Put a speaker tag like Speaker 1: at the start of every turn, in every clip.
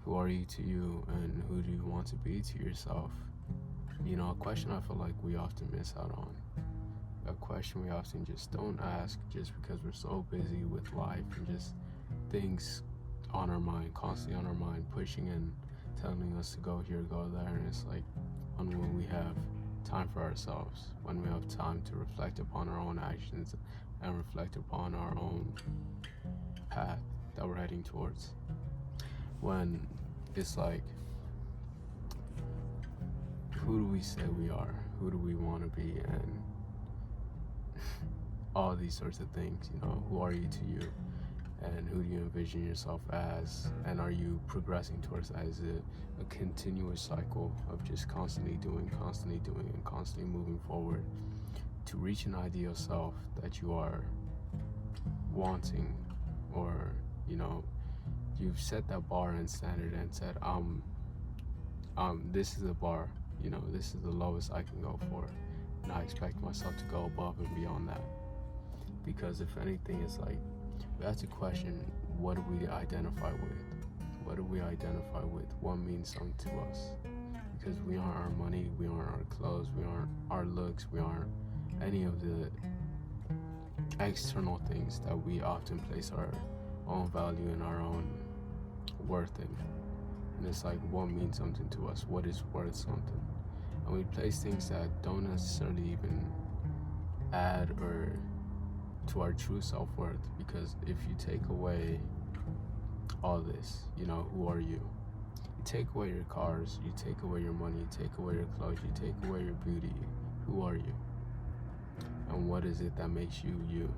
Speaker 1: Who are you to you, and who do you want to be to yourself? A question I feel like we often miss out on. A question we often just don't ask just because we're so busy with life and just things on our mind, constantly on our mind, pushing and telling us to go here, go there. And it's like, when we have time for ourselves, when we have time to reflect upon our own actions and reflect upon our own path that we're heading towards. When it's like, who do we say we are? Who do we want to be? And all these sorts of things, who are you to you? And who do you envision yourself as? And are you progressing towards that? Is it a continuous cycle of just constantly doing, and constantly moving forward to reach an ideal self that you are wanting? Or, you've set that bar and standard and said, this is the bar, this is the lowest I can go for. And I expect myself to go above and beyond that. Because if anything, it's like, we have to question, what do we identify with? What do we identify with? What means something to us? Because we aren't our money, we aren't our clothes, we aren't our looks, we aren't any of the external things that we often place our own value and our own worth in. And it's like, what means something to us? What is worth something? And we place things that don't necessarily even add or to our true self-worth, because if you take away all this, who are you? You take away your cars, you take away your money, you take away your clothes, you take away your beauty. Who are you? And what is it that makes you you?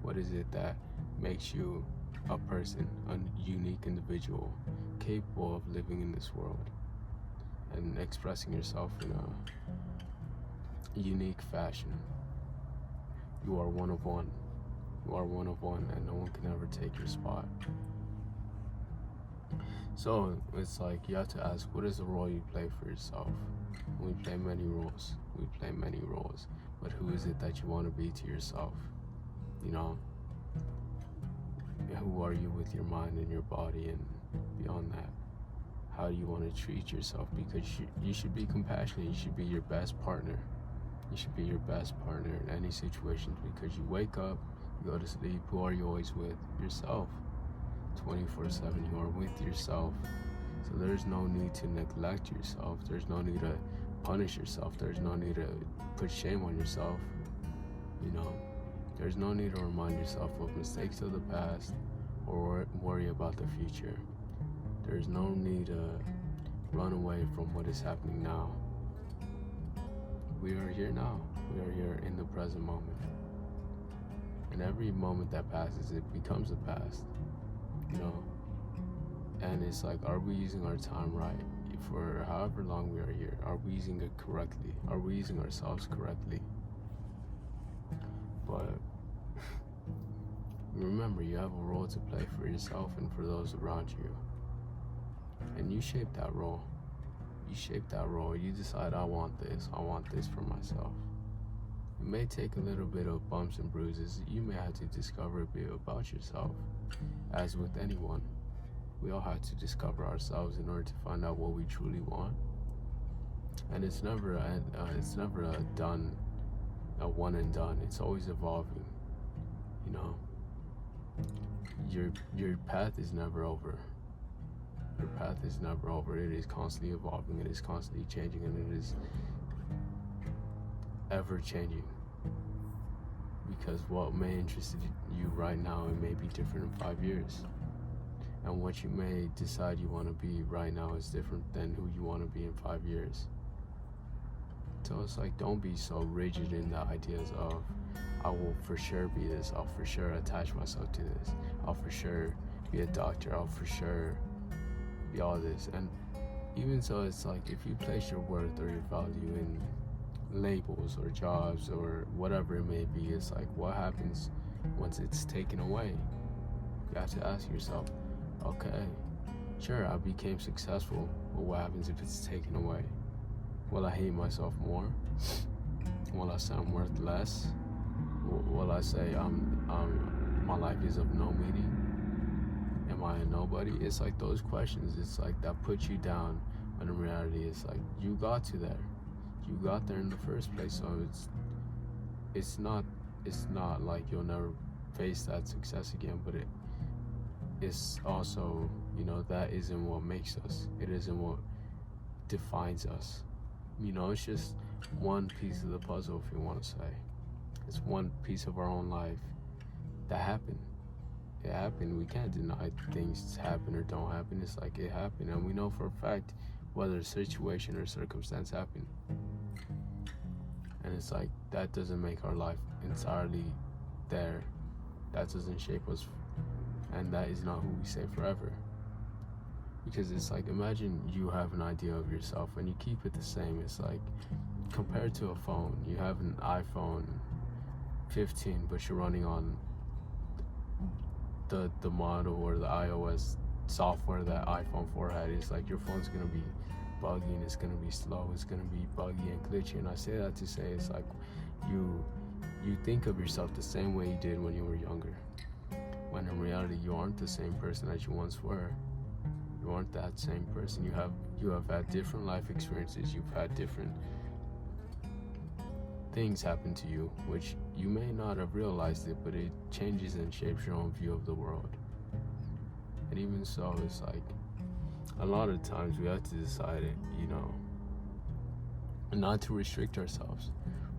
Speaker 1: What is it that makes you a person, a unique individual, capable of living in this world and expressing yourself in a unique fashion? You are one of one. You are one of one, and no one can ever take your spot. So it's like, you have to ask, what is the role you play for yourself? We play many roles. But who is it that you want to be to yourself? Who are you with your mind and your body, and beyond that? How do you want to treat yourself? Because you should be compassionate. You should be your best partner. You should be your best partner in any situations, because you wake up, you go to sleep. Who are you always with? Yourself. 24/7, you are with yourself. So there's no need to neglect yourself. There's no need to punish yourself. There's no need to put shame on yourself. There's no need to remind yourself of mistakes of the past or worry about the future. There's no need to run away from what is happening now. We are here now. We are here in the present moment. And every moment that passes, it becomes a past. And it's like, are we using our time right? For however long we are here, are we using it correctly? Are we using ourselves correctly? But remember, you have a role to play for yourself and for those around you. And you shape that role. You decide, I want this for myself. It may take a little bit of bumps and bruises. You may have to discover a bit about yourself. As with anyone, we all have to discover ourselves in order to find out what we truly want. And it's never a one and done. It's always evolving. Your path is never over. Your path is never over. It is constantly evolving. It is constantly changing, and it is ever changing. Because what may interest you right now, it may be different in 5 years. And what you may decide you want to be right now is different than who you want to be in 5 years. So it's like, don't be so rigid in the ideas of, I will for sure be this, I'll for sure attach myself to this, I'll for sure be a doctor, I'll for sure be all this. And even so, it's like, if you place your worth or your value in labels or jobs or whatever it may be, it's like, what happens once it's taken away? You have to ask yourself, okay, sure, I became successful, but what happens if it's taken away? Will I hate myself more? Will I say I'm worth less? Will I say my life is of no meaning? Am I a nobody? It's like those questions, it's like that put you down, when in reality it's like you got to there. You got there in the first place. So it's not like you'll never face that success again, but it's also, that isn't what makes us. It isn't what defines us. It's just one piece of the puzzle, if you want to say. It's one piece of our own life that happened. It happened. We can't deny things happen or don't happen. It's like it happened, and we know for a fact whether a situation or circumstance happened. And it's like that doesn't make our life entirely there. That doesn't shape us, and that is not who we say forever. Because it's like, imagine you have an idea of yourself and you keep it the same. It's like, compared to a phone, you have an iPhone 15, but you're running on the model or the iOS software that iPhone 4 had. It's like your phone's gonna be buggy and it's gonna be slow, it's gonna be buggy and glitchy. And I say that to say, it's like you think of yourself the same way you did when you were younger, when in reality you aren't the same person as you once were. You aren't that same person. You have had different life experiences. You've had different things happen to you, which you may not have realized it, but it changes and shapes your own view of the world. And even so, it's like a lot of times we have to decide it, not to restrict ourselves.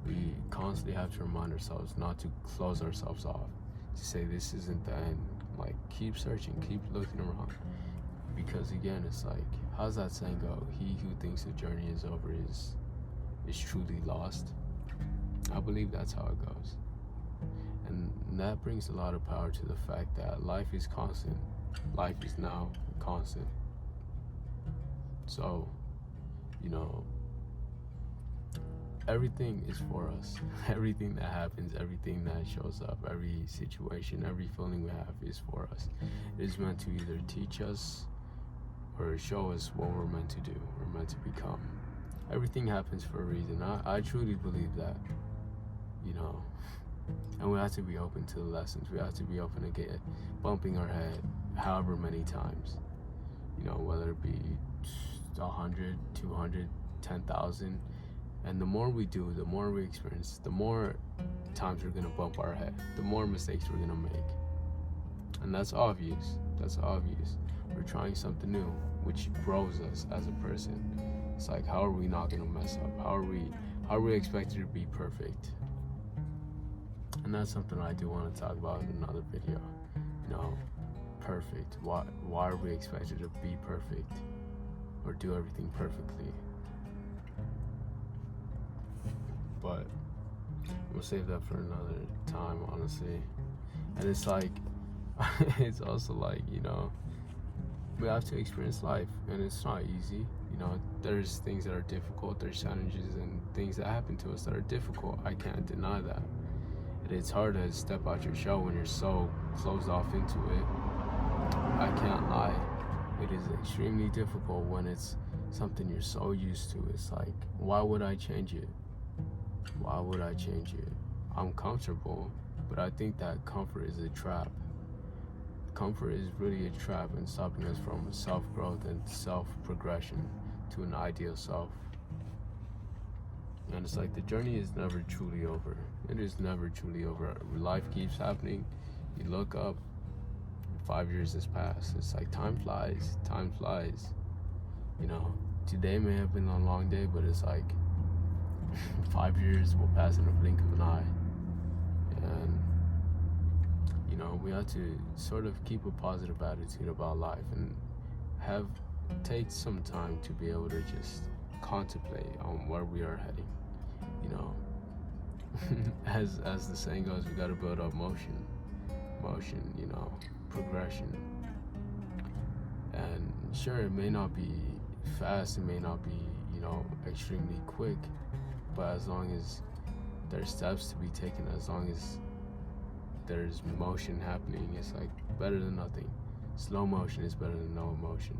Speaker 1: We constantly have to remind ourselves not to close ourselves off, to say this isn't the end. Like, keep searching, keep looking around. Because again, it's like, how's that saying go? He who thinks the journey is over is truly lost. I believe that's how it goes. And that brings a lot of power to the fact that life is constant. Life is now constant. So, everything is for us. Everything that happens, everything that shows up, every situation, every feeling we have is for us. It is meant to either teach us or show us what we're meant to do, we're meant to become. Everything happens for a reason. I truly believe that, and we have to be open to the lessons. We have to be open to get bumping our head however many times, whether it be 100, 200, 10,000. And the more we do, the more we experience, the more times we're gonna bump our head, the more mistakes we're gonna make. And that's obvious. We're trying something new, which grows us as a person. It's like, how are we not gonna mess up? How are we expected to be perfect? And that's something I do want to talk about in another video. Perfect. Why are we expected to be perfect or do everything perfectly? But we'll save that for another time, honestly. And it's like, it's also like, we have to experience life, and it's not easy. There's things that are difficult, there's challenges and things that happen to us that are difficult. I can't deny that. And it's hard to step out your shell when you're so closed off into it. I can't lie. It is extremely difficult when it's something you're so used to. It's like, why would I change it? Why would I change it? I'm comfortable, but I think that comfort is a trap. Comfort is really a trap in stopping us from self-growth and self-progression to an ideal self. And it's like the journey is never truly over. It is never truly over. Life keeps happening. You look up, 5 years has passed. It's like time flies. Today may have been a long day, but it's like 5 years will pass in a blink of an eye. And we have to sort of keep a positive attitude about life and take some time to be able to just contemplate on where we are heading. As the saying goes, we got to build up motion, progression. And sure, it may not be fast, it may not be extremely quick, but as long as there's steps to be taken, as long as there's motion happening, it's like better than nothing. Slow motion is better than no emotion.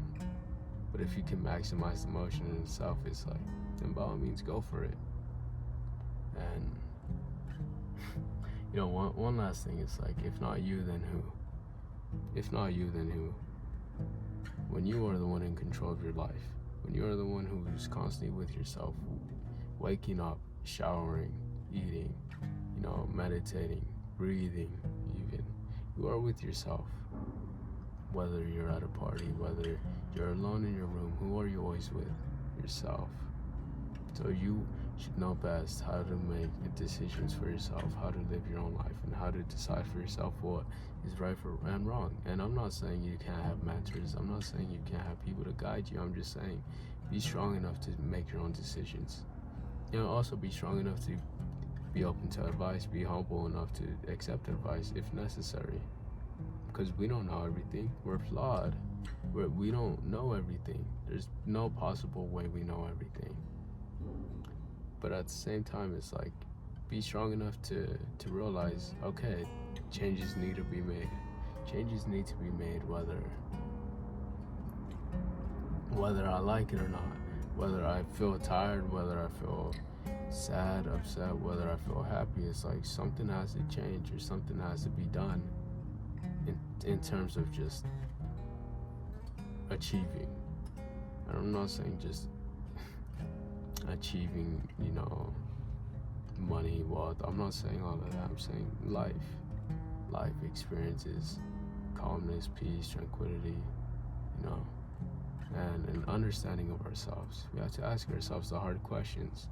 Speaker 1: But if you can maximize the motion in itself, it's like, then by all means, go for it. And one last thing, it's like, if not you, then who? If not you, then who? When you are the one in control of your life, when you are the one who's constantly with yourself, waking up, showering, eating, meditating, breathing, even, you are with yourself. Whether you're at a party, whether you're alone in your room, who are you always with? Yourself. So you should know best how to make decisions for yourself, how to live your own life, and how to decide for yourself what is right and wrong. And I'm not saying you can't have mentors. I'm not saying you can't have people to guide you. I'm just saying be strong enough to make your own decisions. Also be strong enough to be open to advice, be humble enough to accept advice if necessary. Because we don't know everything. We're flawed. We don't know everything. There's no possible way we know everything. But at the same time, it's like, be strong enough to realize, okay, changes need to be made. Changes need to be made whether I like it or not. Whether I feel tired, whether I feel sad, upset, whether I feel happy. It's like something has to change or something has to be done in terms of just achieving. And I'm not saying just achieving, money, wealth. I'm not saying all of that. I'm saying life experiences, calmness, peace, tranquility, and an understanding of ourselves. We have to ask ourselves the hard questions.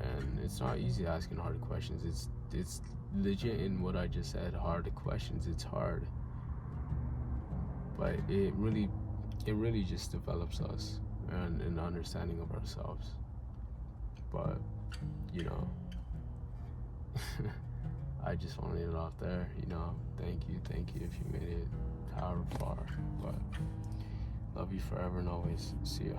Speaker 1: And it's not easy asking hard questions. It's legit in what I just said, hard questions. It's hard. But it really just develops us and an understanding of ourselves. But, I just want to leave it off there, thank you if you made it however far. But love you forever and always. See ya.